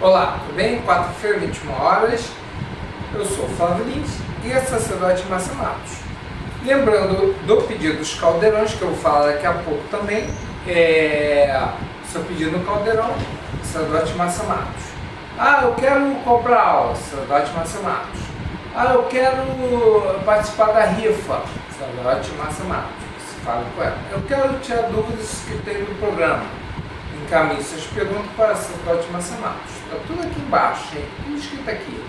Olá, tudo bem? Quarta-feira, 21 horas. Eu sou o Flávio Lins e a sacerdote Márcia Matos. Lembrando do pedido dos caldeirões, que eu vou falar daqui a pouco também. Seu pedido no caldeirão, sacerdote Márcia Matos. Eu quero comprar aula, sacerdote Márcia Matos. Eu quero participar da rifa, sacerdote Márcia Matos. Você fala com ela. Eu quero tirar dúvidas que tem no programa. Encaminhe suas perguntas para a sacerdote Márcia Matos. Está tudo aqui embaixo, gente. Tudo escrito aqui.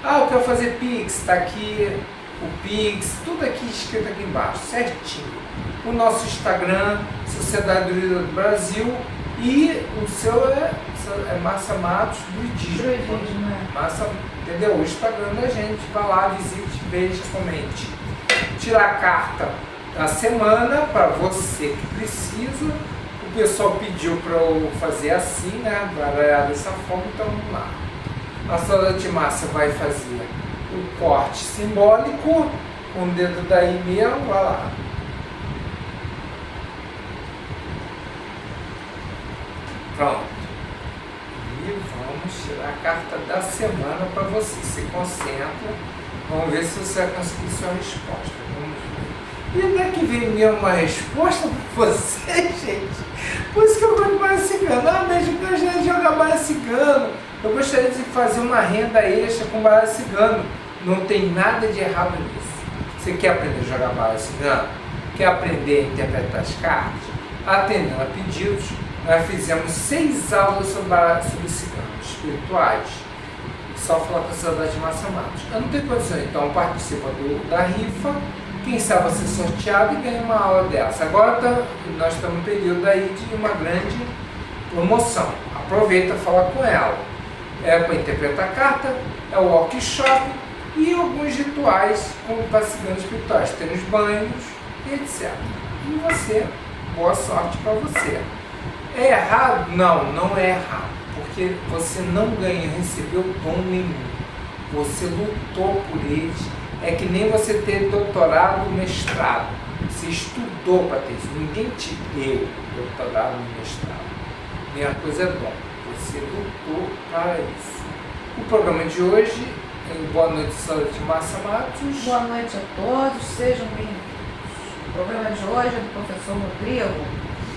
Eu quero fazer Pix, está aqui o Pix, tudo aqui escrito aqui embaixo, certinho. O nosso Instagram, Sociedade Druida do Brasil, e o seu é Márcia Matos Druidismo. Márcia, entendeu? O Instagram da gente, vai lá, visite, veja, comente. Tirar a carta da semana para você que precisa. O pessoal pediu para eu fazer assim, né? Baralhar dessa forma, então vamos lá. A sacerdote Márcia vai fazer o corte simbólico com o dedo daí mesmo, vai lá. Pronto. E vamos tirar a carta da semana para você. Se concentra. Vamos ver se você vai conseguir sua resposta. Vamos ver. E daqui vem mesmo uma resposta para você, gente. Por isso que eu gosto de baralho cigano. Mas eu gostaria de jogar baralho cigano. Eu gostaria de fazer uma renda extra com baralho cigano. Não tem nada de errado nisso. Você quer aprender a jogar baralho cigano? Quer aprender a interpretar as cartas? Atendendo a pedidos, nós fizemos 6 aulas sobre ciganos espirituais. Só falar com a sacerdote Márcia Matos. Eu não tenho condição, então participa da rifa. Quem sabe vai ser sorteado e ganha uma aula dessa. Agora nós estamos no período aí de uma grande promoção. Aproveita e fala com ela. É para interpretar a carta, é o workshop e alguns rituais para ciganos espirituais. Tem os banhos e etc. E você, boa sorte para você. É errado? Não, não é errado. Porque você não ganha, recebeu dom nenhum. Você lutou por eles. É que nem você ter doutorado ou mestrado. Você estudou para ter isso. Ninguém te deu doutorado ou mestrado. Mesma coisa é dom. Você lutou para isso. O programa de hoje é Boa Noite, sacerdote Márcia Matos. Boa noite a todos, sejam bem-vindos. O programa de hoje é do professor Rodrigo.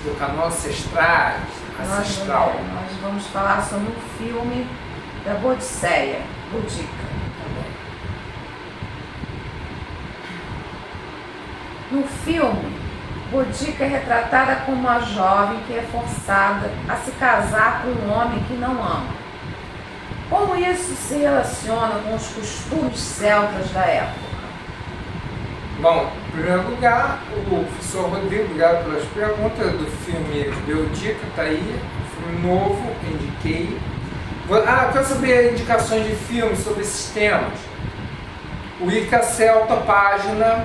Do canal Ancestrais, Ancestral. Nós vamos falar sobre um filme da Bodicéia, Boudica. No filme, Boudica é retratada como uma jovem que é forçada a se casar com um homem que não ama. Como isso se relaciona com os costumes celtas da época? Bom, em primeiro lugar, o professor Rodrigo, obrigado pelas perguntas do filme Boudica, está aí, filme novo, indiquei. Quero saber indicações de filmes sobre esses temas. O Ica Celta, página,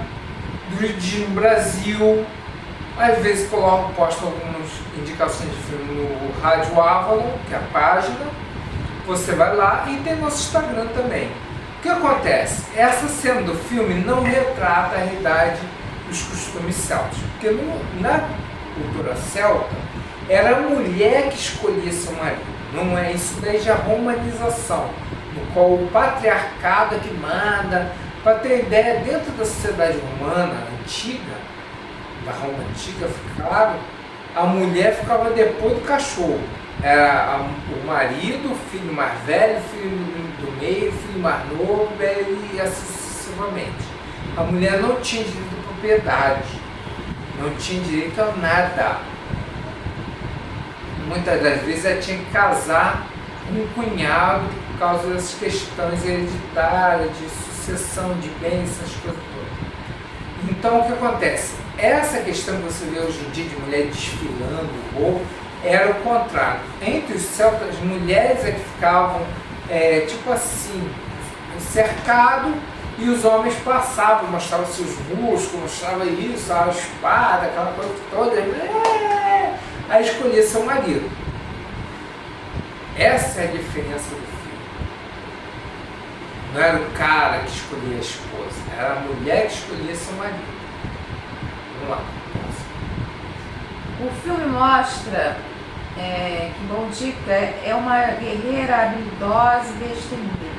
Druidismo Brasil, às vezes posto algumas indicações de filme no Rádio Avalon, que é a página, você vai lá e tem nosso Instagram também. O que acontece? Essa cena do filme não retrata a realidade dos costumes celtas, porque na cultura celta era a mulher que escolhia seu marido, não é isso daí já romanização, no qual o patriarcado é que manda. Para ter ideia, dentro da sociedade romana antiga, da Roma antiga, claro, a mulher ficava depois do cachorro. Era o marido, o filho mais velho, o filho do meio, o filho mais novo, e assim sucessivamente. A mulher não tinha direito à propriedade, não tinha direito a nada. Muitas das vezes ela tinha que casar com um cunhado por causa dessas questões hereditárias, de sucessão de bens, essas coisas todas. Então o que acontece? Essa questão que você vê hoje em dia de mulher desfilando roupa, era o contrário. Entre os celtas, as mulheres é que ficavam, tipo assim, cercado, e os homens passavam, mostravam seus músculos, mostravam isso, a espada, aquela coisa toda, aí escolhia seu marido. Essa é a diferença do filme. Não era o cara que escolhia a esposa, era a mulher que escolhia seu marido. Vamos lá. O filme mostra que Boudica é uma guerreira habilidosa e destemida.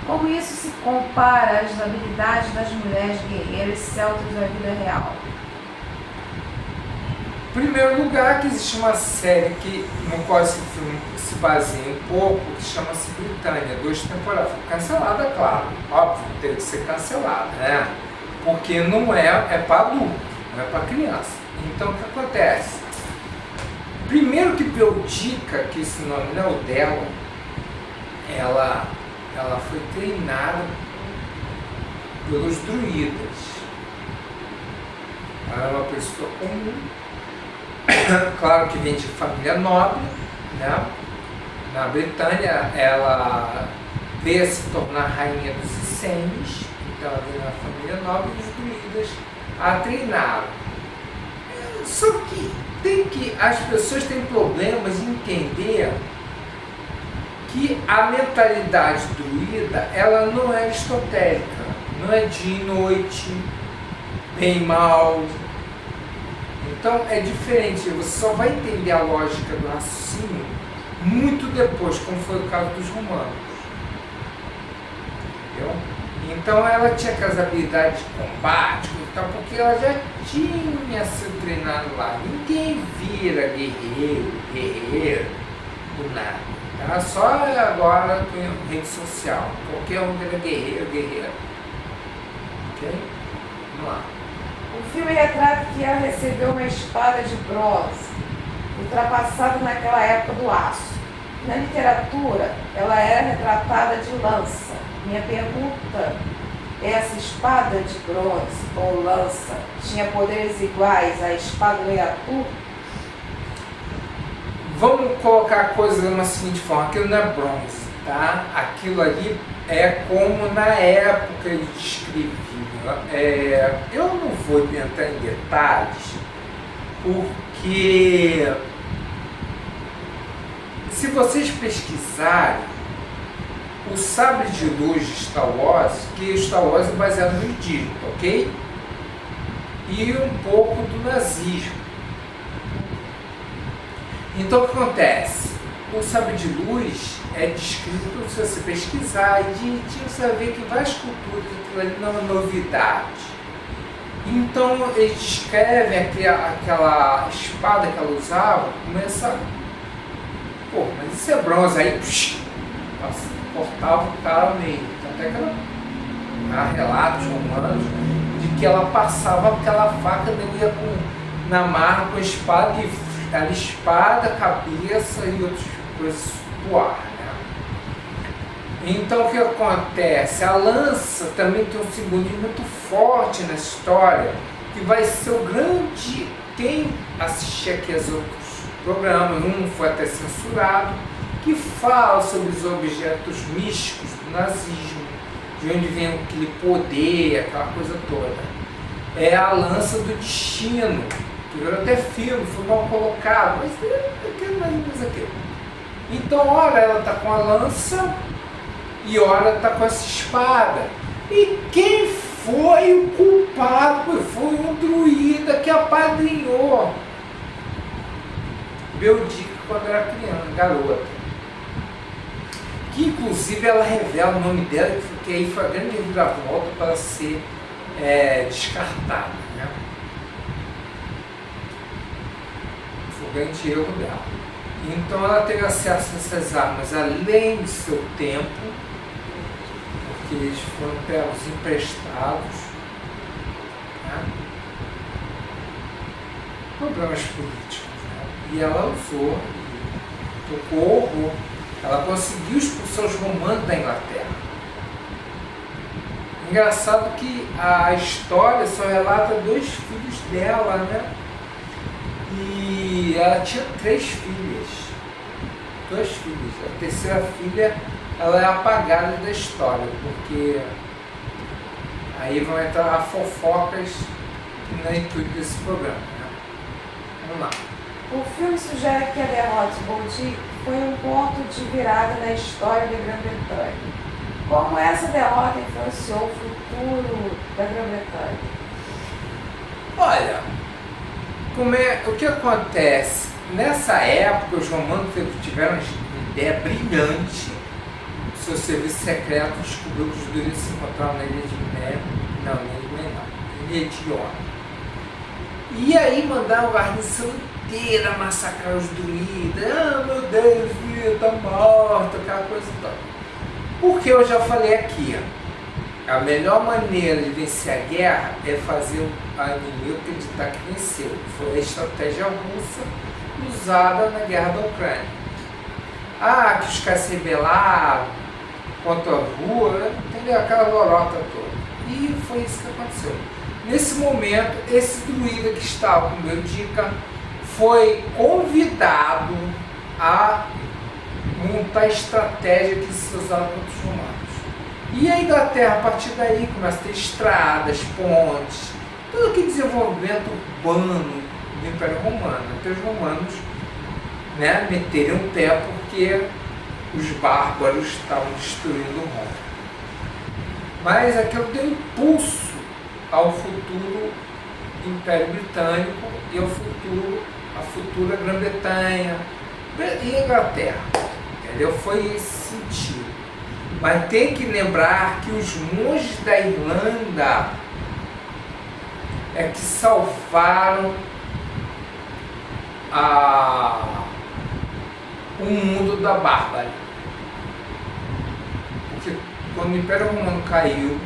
Como isso se compara às habilidades das mulheres guerreiras celtas da vida real? Em primeiro lugar, que existe uma série no qual esse filme se baseia um pouco, que chama-se Britânia, 2 temporadas. Foi cancelada, claro, óbvio, teve que ser cancelada, né? Porque não é para adulto, não é para criança. Então o que acontece? Primeiro que Boudica, que esse nome não é o dela, ela foi treinada pelos druidas. Ela é uma pessoa comum, claro que vem de família nobre, né? Na Britânia ela veio a se tornar rainha dos Essenes, então ela veio na família nobre e os druidas a treinaram. Só que as pessoas têm problemas em entender que a mentalidade druida ela não é aristotélica, não é dia e noite, bem e mal. Então é diferente, você só vai entender a lógica do raciocínio muito depois, como foi o caso dos romanos. Entendeu? Então ela tinha aquelas habilidades de combate e tal, porque ela já tinha sido treinada lá. Ninguém vira guerreiro do nada. Tá? Só agora com rede social. Qualquer um vira guerreira. Ok? Vamos lá. O filme retrata que ela recebeu uma espada de bronze, ultrapassada naquela época do aço. Na literatura, ela era retratada de lança. Minha pergunta, essa espada de bronze ou lança tinha poderes iguais à espada do rei Arthur? Vamos colocar a coisa de uma seguinte forma, aquilo não é bronze, tá? Aquilo ali é como na época ele descrevia. Eu não vou entrar em detalhes, porque se vocês pesquisarem o sabre de luz de Star Wars, que Star Wars é baseado no Egito, ok? E um pouco do nazismo. Então o que acontece? O sabre de luz é descrito, se você pesquisar, e você vai ver que várias culturas, aquilo ali não é novidade. Então eles descrevem aquela espada que ela usava, começa, pô, mas isso é bronze, aí cortava o cara ao meio. Até que há relatos romanos de que ela passava aquela faca dele na marra com a espada e a espada, cabeça e outras coisas do ar. Né? Então o que acontece? A lança também tem um simbolismo muito forte na história, que vai ser o grande. Quem assistir aqui aos outros programas, um foi até censurado, que fala sobre os objetos místicos do nazismo, de onde vem aquele poder, aquela coisa toda. É a lança do destino, que virou até filme, foi mal colocado, mas aquilo mais ou menos aquilo. Então, ora ela está com a lança e ora está com essa espada. E quem foi o culpado? Foi um druida que apadrinhou Boudica quando era criança, garota. Que inclusive ela revela o nome dela, que aí foi a grande reviravolta para ser descartada. Né? Foi o grande erro dela. Então ela teve acesso a essas armas além do seu tempo, porque eles foram pegos emprestados. Né? Problemas políticos. Né? E ela usou, e tocou horror. Ela conseguiu expulsar os romanos da Inglaterra. Engraçado que a história só relata 2 filhos dela, né? E ela tinha 3 filhas. 2 filhas. A terceira filha, ela é apagada da história, porque aí vão entrar fofocas no intuito desse programa. Né? Vamos lá. O filme sugere que a derrota de Boudica foi um ponto de virada na história da Grã-Bretanha. Como essa derrota influenciou o futuro da Grã-Bretanha? Olha, o que acontece? nessa época, os romanos tiveram uma ideia brilhante. O seu serviço secreto descobriu que os druidas se encontravam na ilha de Mé, não, na ilha de Iona. E aí mandaram a guarnição inteira massacrar os druidas. Ah, meu Deus, vida tá morta, aquela coisa toda. Porque eu já falei aqui, a melhor maneira de vencer a guerra é fazer o inimigo acreditar que venceu. Foi a estratégia russa usada na guerra da Ucrânia. Ah, que os caras se rebelaram contra a rua, entendeu? Aquela lorota toda. E foi isso que aconteceu. Nesse momento, esse druida que estava com o meu dica foi convidado a montar a estratégia que se usava contra os romanos. E a Inglaterra, a partir daí, começa a ter estradas, pontes, todo aquele desenvolvimento urbano do Império Romano. Até os romanos, né, meterem o pé porque os bárbaros estavam destruindo Roma. Mas aquilo deu impulso ao futuro Império Britânico e ao a futura Grã-Bretanha e Inglaterra. Entendeu? Foi esse sentido. Mas tem que lembrar que os monges da Irlanda é que salvaram o mundo da bárbara. Porque quando o Império Romano caiu,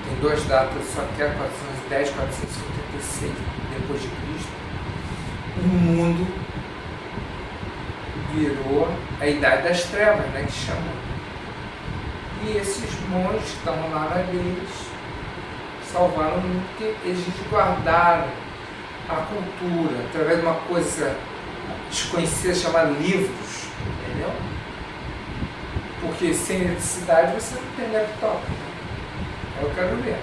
tem duas datas, só que é 410 e 456 depois de Cristo, o mundo virou a Idade das Trevas, né, que chamam. E esses monges que estavam lá na deles salvaram o mundo, porque eles guardaram a cultura através de uma coisa desconhecida chamada livros, entendeu? Porque sem eletricidade você não tem laptop. Eu quero ver.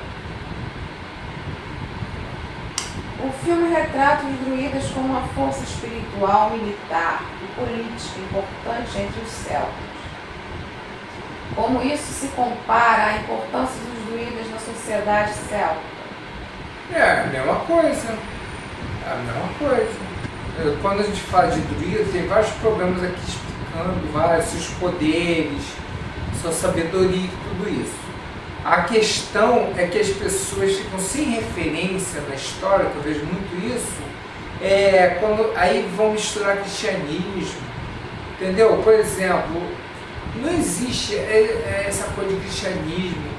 O filme retrata os druidas como uma força espiritual, militar e política importante entre os celtas. Como isso se compara à importância dos druidas na sociedade celta? É a mesma coisa. É a mesma coisa. Quando a gente fala de druida, tem vários programas aqui explicando seus poderes, sua sabedoria e tudo isso. A questão é que as pessoas ficam sem referência na história, que eu vejo muito isso, quando aí vão misturar cristianismo, entendeu? Por exemplo, não existe essa coisa de cristianismo.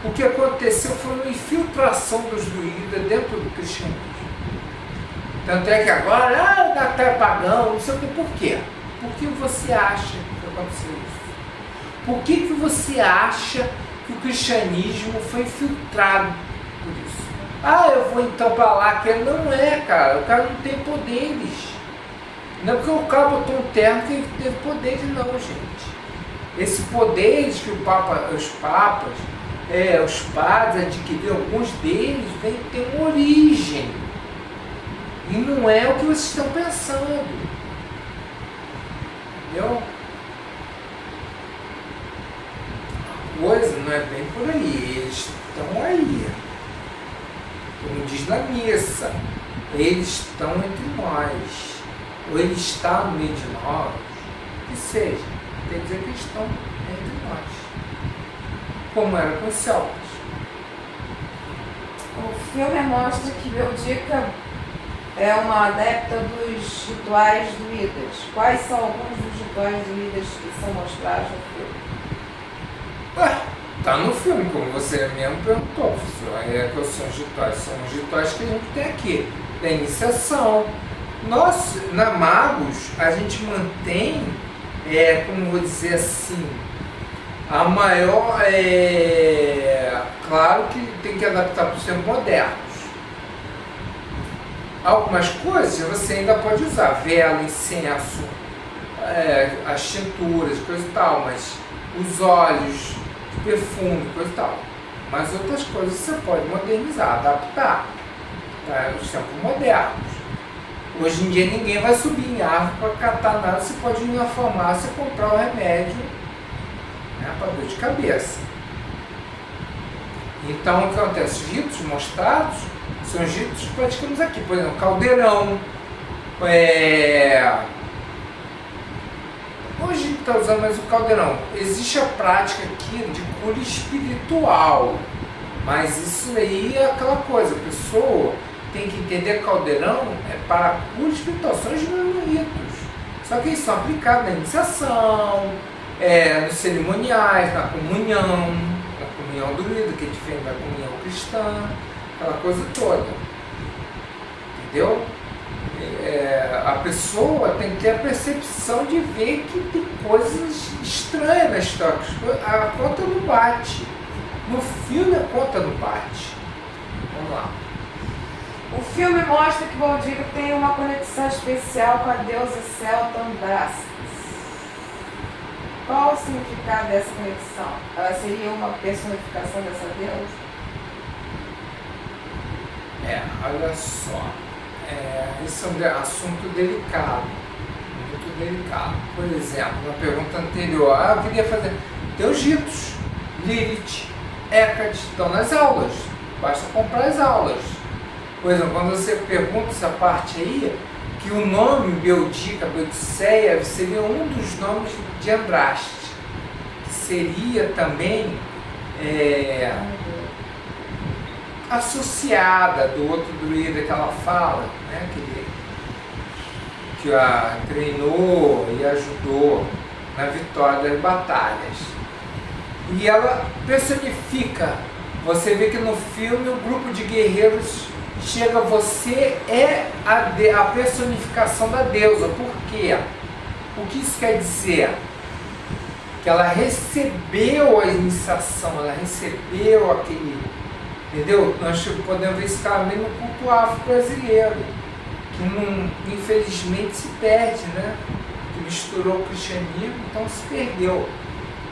O que aconteceu foi uma infiltração dos druidas dentro do cristianismo. Tanto é que agora, até pagão, não sei o que, por quê? Por que você acha que aconteceu isso? Por que você acha que o cristianismo foi infiltrado por isso? Ah, eu vou então para lá, que não é, cara, o cara não tem poderes. Não é porque o cara botou um terno que ele teve poderes, não, gente. Esse poderes que os padres adquiriram, alguns deles vêm ter uma origem. E não é o que vocês estão pensando. Entendeu? A coisa não é bem por aí. Eles estão aí. Como diz na missa, eles estão entre nós. Ou ele está no meio de nós, que seja. Quer dizer que eles estão entre nós. Como era com os celtas. O filme mostra que Boudica é uma adepta dos rituais druidas. Quais são alguns dos rituais druidas que são mostrados no filme? Tá no filme, como você mesmo perguntou, professor. Quais são os rituais? São os rituais que a gente tem aqui. Da iniciação. Nós, na Magos, a gente mantém, como vou dizer assim, a maior, claro que tem que adaptar para os tempos modernos. Algumas coisas você ainda pode usar, vela, incenso, as tinturas, coisa e tal, mas os óleos, perfume, coisa e tal. Mas outras coisas você pode modernizar, adaptar para os tempos modernos. Hoje em dia ninguém vai subir em árvore para catar nada, você pode ir na farmácia e comprar o remédio, né, para dor de cabeça. Então o que acontece? Os ritos mostrados são os ritos que praticamos aqui, por exemplo, caldeirão, Hoje a gente está usando mais o caldeirão. Existe a prática aqui de cura espiritual, mas isso aí é aquela coisa, a pessoa tem que entender que caldeirão é para cura espiritual, são os mesmos ritos. Só que eles são aplicados na iniciação, nos cerimoniais, na comunhão druida, que é diferente da comunhão cristã, aquela coisa toda. Entendeu? A pessoa tem que ter a percepção de ver que tem coisas estranhas na história. A conta não bate. No filme a conta não bate. Vamos lá. O filme mostra que Boudica tem uma conexão especial com a deusa celta Andrastes. Qual o significado dessa conexão? Ela seria uma personificação dessa deusa? Olha só. Esse é um assunto delicado. Muito delicado. Por exemplo, na pergunta anterior, eu queria fazer. Tem os ritos. Lilith, Hecate, estão nas aulas. Basta comprar as aulas. Por exemplo, quando você pergunta essa parte aí, que o nome Boudica, Boudicéia, seria um dos nomes de Andraste, que seria também associada do outro druida que ela fala, né, que a treinou e ajudou na vitória das batalhas. E ela personifica, você vê que no filme o grupo de guerreiros chega, você é a personificação da deusa. Por quê? O que isso quer dizer? Que ela recebeu a iniciação, ela recebeu aquele... Entendeu? Nós podemos ver esse também no culto afro-brasileiro, que não, infelizmente se perde, né? Que misturou o cristianismo, então se perdeu.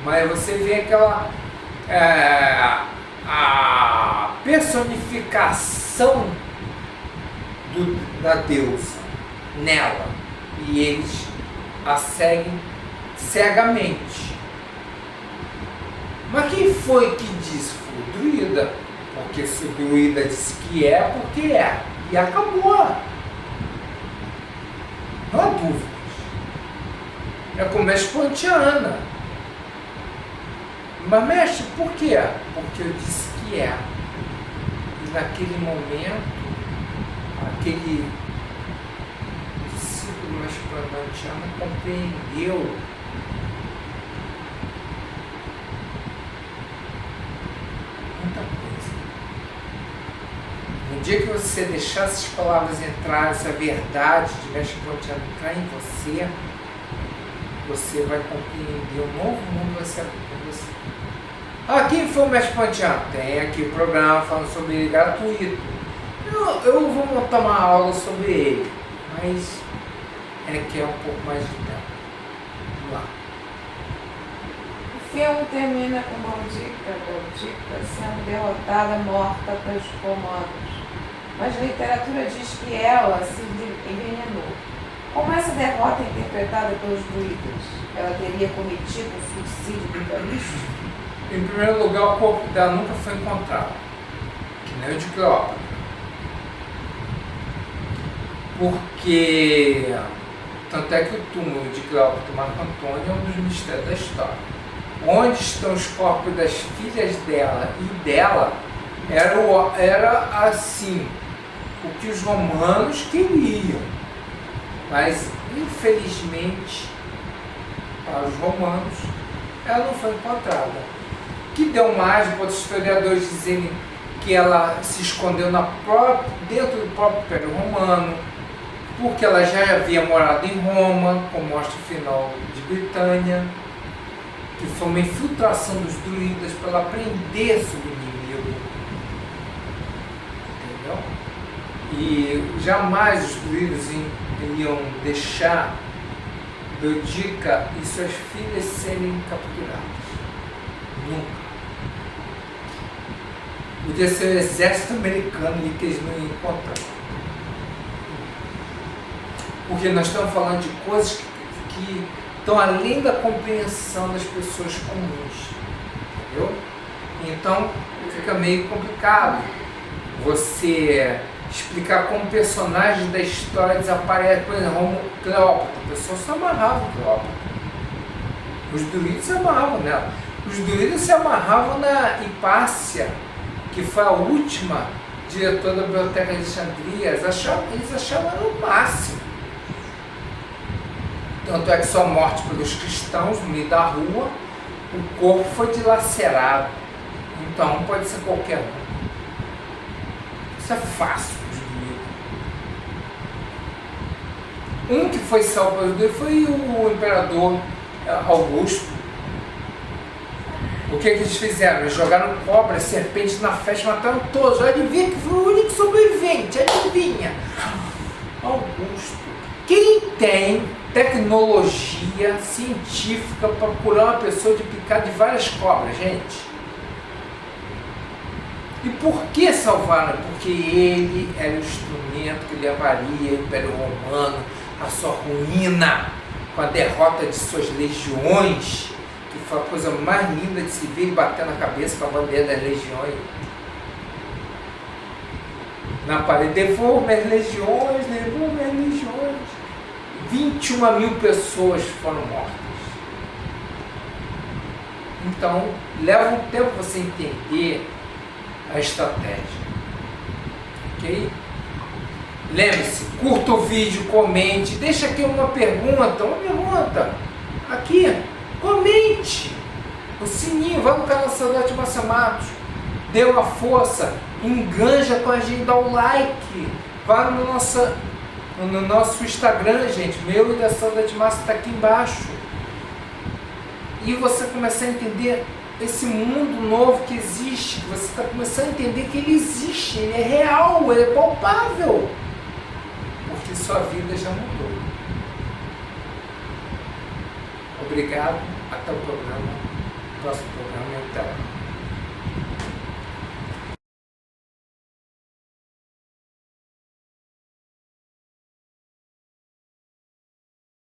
Mas você vê aquela... a personificação da deusa nela, e eles a seguem cegamente. Mas quem foi que disse? Foi o druida, porque se o druida disse que porque é, e acabou. Não há dúvidas. É como a espontiana. Mas, mestre, por quê? Porque eu disse que é. E naquele momento, aquele discípulo espontiano compreendeu muita coisa. No dia que você deixar essas palavras entrar, essa verdade de mestre espontiano entrar em você, você vai compreender, um novo mundo vai se abrir para você. Quem foi o mestre espontiano? Tem aqui o programa falando sobre ele gratuito. Eu vou montar uma aula sobre ele, mas quer um pouco mais de tempo. Vamos lá. O filme termina com Boudica sendo derrotada, morta pelos romanos. Mas a literatura diz que ela se envenenou. Como essa derrota é interpretada pelos druidas? Ela teria cometido um suicídio ritualístico? Em primeiro lugar, o corpo dela nunca foi encontrado, que nem o de Cleópatra. Porque, tanto é que o túmulo de Cleópatra e Marco Antônio é um dos mistérios da história. Onde estão os corpos das filhas dela e dela era assim, o que os romanos queriam. Mas, infelizmente, para os romanos, ela não foi encontrada. Que deu mais, outros historiadores dizerem que ela se escondeu dentro do próprio Império Romano, porque ela já havia morado em Roma, como mostra o final de Britânia, que foi uma infiltração dos druidas para ela prender sobre o inimigo. Entendeu? E jamais os druidas iriam deixar Boudica e suas filhas serem capturadas. Nunca. Podia ser o exército americano ali que eles não iam encontrar. Porque nós estamos falando de coisas que estão além da compreensão das pessoas comuns. Entendeu? Então fica meio complicado você explicar como personagens da história desaparecem. Por exemplo, Cleópatra, a pessoa se amarrava em Cleópatra. Os druidas se amarravam nela. Os druidas se amarravam na Hipácia, que foi a última diretora da Biblioteca de Alexandria. Eles achavam ela o máximo. Tanto é que sua morte pelos cristãos no meio da rua, o corpo foi dilacerado. Então pode ser qualquer um. Isso é fácil de doer. Um que foi salvo pelos dois foi o imperador Augusto. O que eles fizeram? Eles jogaram cobras, serpentes na festa, mataram todos. Adivinha que foi o único sobrevivente? Adivinha? Augusto. Quem tem tecnologia científica para curar uma pessoa de picada de várias cobras, gente? E por que salvaram? Porque ele era o instrumento que levaria o Império Romano à sua ruína, com a derrota de suas legiões, que foi a coisa mais linda de se ver e bater na cabeça com a bandeira das legiões. Na parede, devolve as legiões, devolve as legiões. 21 mil pessoas foram mortas. Então, leva um tempo você entender a estratégia. Ok? Lembre-se, curta o vídeo, comente, deixa aqui uma pergunta. Aqui, comente. O sininho, vai no canal Sacerdote Márcio Matos. Dê uma força, enganja com a gente, dá o like. Vá no nosso Instagram, gente. Meu e da Sacerdote Márcio está aqui embaixo. E você começar a entender esse mundo novo que existe. Você está começando a entender que ele existe, ele é real, ele é palpável. Porque sua vida já mudou. Obrigado. Até o próximo programa e até lá.